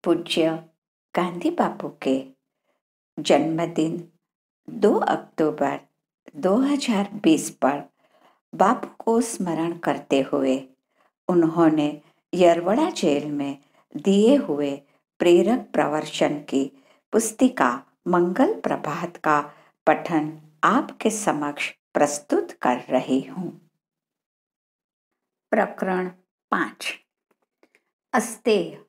पूज्य गांधी बापू के जन्मदिन 2 अक्टूबर 2020 पर बापू को स्मरण करते हुए उन्होंने यरवड़ा जेल में दिए हुए प्रेरक प्रवचन की पुस्तिका मंगल प्रभात का पठन आपके समक्ष प्रस्तुत कर रही हूँ। प्रकरण 5 अस्तेय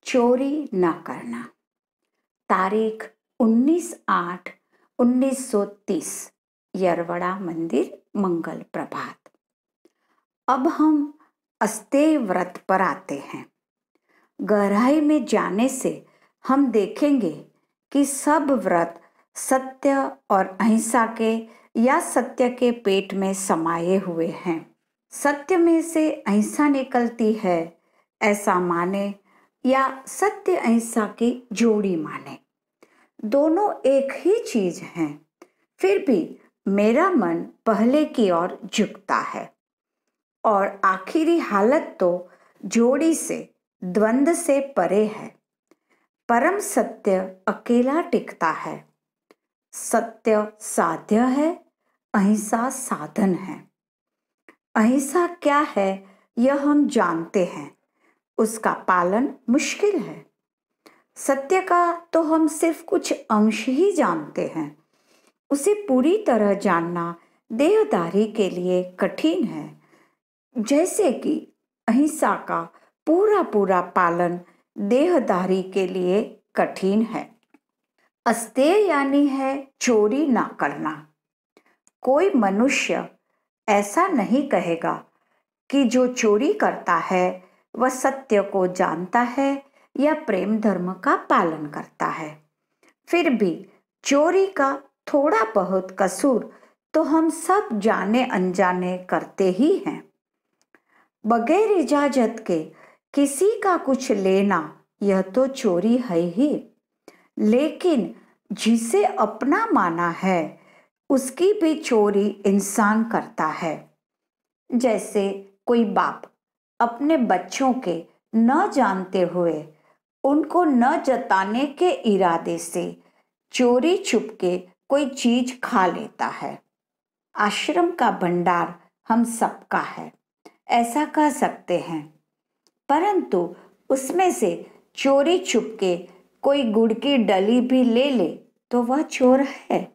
चोरी न करना। तारीख 19/8/1930 यरवड़ा मंदिर मंगल प्रभात। अब हम अस्तेय व्रत पर आते हैं। गहराई में जाने से हम देखेंगे कि सब व्रत सत्य और अहिंसा के या सत्य के पेट में समाये हुए हैं। सत्य में से अहिंसा निकलती है ऐसा माने या सत्य अहिंसा की जोड़ी माने, दोनों एक ही चीज हैं। फिर भी मेरा मन पहले की ओर झुकता है और आखिरी हालत तो जोड़ी से, द्वंद्व से परे है। परम सत्य अकेला टिकता है। सत्य साध्य है, अहिंसा साधन है। अहिंसा क्या है यह हम जानते हैं, उसका पालन मुश्किल है। सत्य का तो हम सिर्फ कुछ अंश ही जानते हैं, उसे पूरी तरह जानना देहधारी के लिए कठिन है, जैसे कि अहिंसा का पूरा पूरा पालन देहधारी के लिए कठिन है। अस्तेय यानी है चोरी ना करना। कोई मनुष्य ऐसा नहीं कहेगा कि जो चोरी करता है वह सत्य को जानता है या प्रेम धर्म का पालन करता है। फिर भी चोरी का थोड़ा बहुत कसूर तो हम सब जाने अनजाने करते ही हैं। बगैर इजाजत के किसी का कुछ लेना यह तो चोरी है ही, लेकिन जिसे अपना माना है उसकी भी चोरी इंसान करता है। जैसे कोई बाप अपने बच्चों के न जानते हुए उनको न जताने के इरादे से चोरी छुपके कोई चीज खा लेता है। आश्रम का भंडार हम सबका है ऐसा कह सकते हैं, परंतु उसमें से चोरी छुपके कोई गुड़ की डली भी ले ले तो वह चोर है।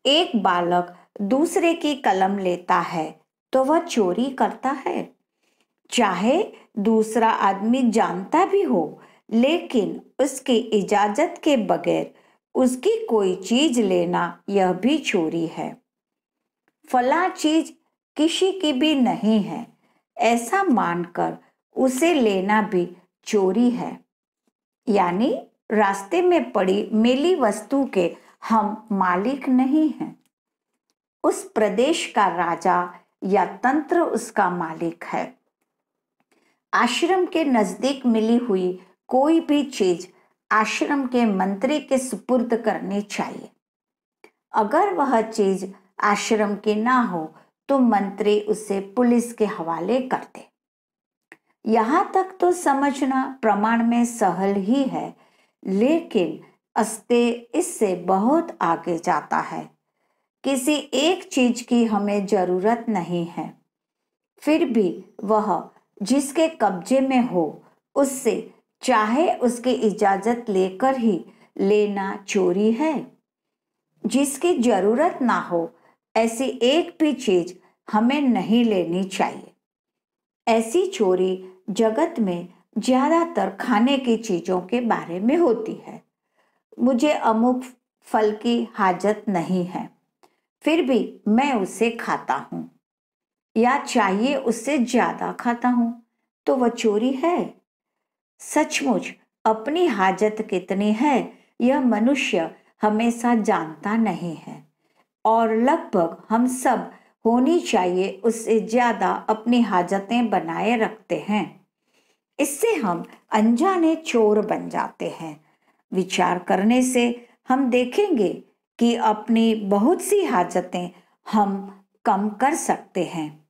एक बालक दूसरे की कलम लेता है तो वह चोरी करता है, चाहे दूसरा आदमी जानता भी हो, लेकिन उसकी इजाजत के बगैर उसकी कोई चीज लेना यह भी चोरी है। फला चीज किसी की भी नहीं है ऐसा मानकर उसे लेना भी चोरी है। यानी रास्ते में पड़ी मिली वस्तु के हम मालिक नहीं हैं, उस प्रदेश का राजा या तंत्र उसका मालिक है। आश्रम के नजदीक मिली हुई कोई भी चीज आश्रम के मंत्री के सुपुर्द करनी चाहिए। अगर वह चीज आश्रम की ना हो तो मंत्री उसे पुलिस के हवाले कर दे। यहां तक तो समझना प्रमाण में सहल ही है, लेकिन अस्तेय इससे बहुत आगे जाता है। किसी एक चीज की हमें जरूरत नहीं है, फिर भी वह जिसके कब्जे में हो उससे चाहे उसकी इजाजत लेकर ही लेना चोरी है। जिसकी जरूरत ना हो ऐसी एक भी चीज हमें नहीं लेनी चाहिए। ऐसी चोरी जगत में ज्यादातर खाने की चीजों के बारे में होती है। मुझे अमुक फल की हाजत नहीं है, फिर भी मैं उसे खाता हूँ या चाहिए उससे ज्यादा खाता हूँ तो वह चोरी है। सचमुच अपनी हाजत कितनी है यह मनुष्य हमेशा जानता नहीं है, और लगभग हम सब होनी चाहिए उससे ज्यादा अपनी हाजतें बनाए रखते हैं। इससे हम अनजाने चोर बन जाते हैं। विचार करने से हम देखेंगे कि अपनी बहुत सी हाजतें हम कम कर सकते हैं।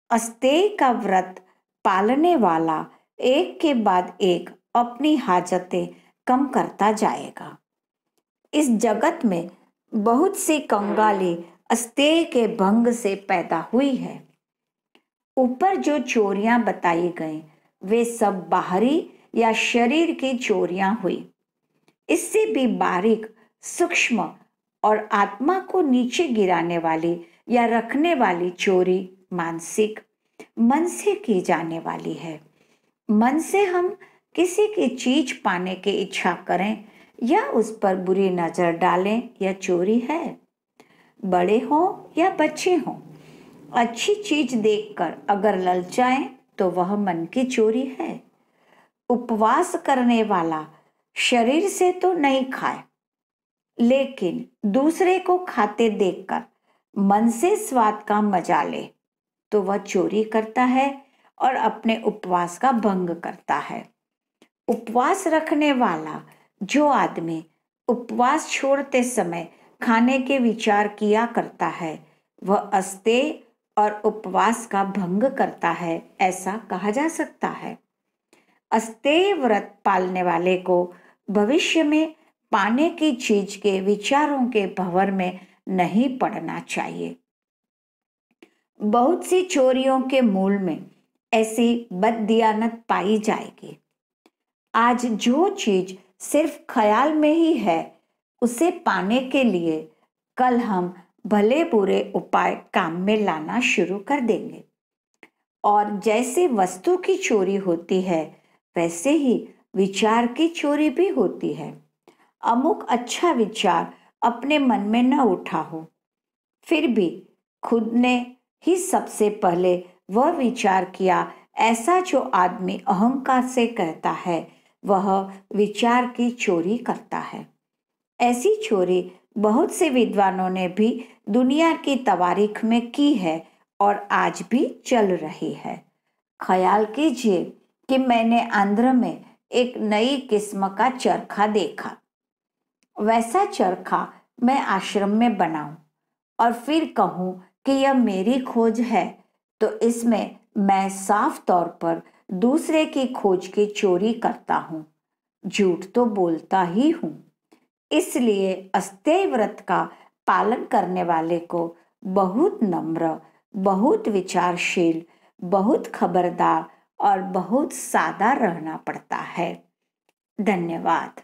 अस्तेय का व्रत पालने वाला एक के बाद एक अपनी हाजतें कम करता जाएगा। इस जगत में बहुत सी कंगाली अस्तेय के भंग से पैदा हुई है। ऊपर जो चोरियां बताई गई वे सब बाहरी या शरीर की चोरियां हुई। इससे भी बारीक, सूक्ष्म और आत्मा को नीचे गिराने वाली या रखने वाली चोरी मानसिक, मन से की जाने वाली है। मन से हम किसी की चीज पाने की इच्छा करें या उस पर बुरी नजर डालें, यह चोरी है। बड़े हो या बच्चे हों, अच्छी चीज देखकर अगर ललचाएं तो वह मन की चोरी है। उपवास करने वाला शरीर से तो नहीं खाए, लेकिन दूसरे को खाते देखकर मन से स्वाद का मजा ले तो वह चोरी करता है और अपने उपवास का भंग करता है। उपवास रखने वाला जो आदमी उपवास छोड़ते समय खाने के विचार किया करता है वह अस्तेय और उपवास का भंग करता है, ऐसा कहा जा सकता है। अस्तेय व्रत पालने वाले को भविष्य में पाने की चीज के विचारों के भंवर में नहीं पड़ना चाहिए। बहुत सी चोरियों के मूल में ऐसी बददियानत पाई जाएगी। आज जो चीज सिर्फ ख्याल में ही है, उसे पाने के लिए कल हम भले बुरे उपाय काम में लाना शुरू कर देंगे। और जैसे वस्तु की चोरी होती है, वैसे ही विचार की चोरी भी होती है। अमुक अच्छा विचार अपने मन में न उठा हो, फिर भी खुद ने ही सबसे पहले वह विचार किया, ऐसा जो आदमी अहंकार से कहता है, वह विचार की चोरी करता है। ऐसी चोरी बहुत से विद्वानों ने भी दुनिया की तवारीख में की है और आज भी चल रही है। ख्याल कीजिए कि मैंने आंध्र में एक नई किस्म का चरखा देखा। वैसा चरखा मैं आश्रम में बनाऊं और फिर कहूं कि यह मेरी खोज है, तो इसमें मैं साफ तौर पर दूसरे की खोज की चोरी करता हूं, झूठ तो बोलता ही हूं। इसलिए अस्तेय व्रत का पालन करने वाले को बहुत नम्र, बहुत विचारशील, बहुत खबरदार और बहुत सादा रहना पड़ता है। धन्यवाद।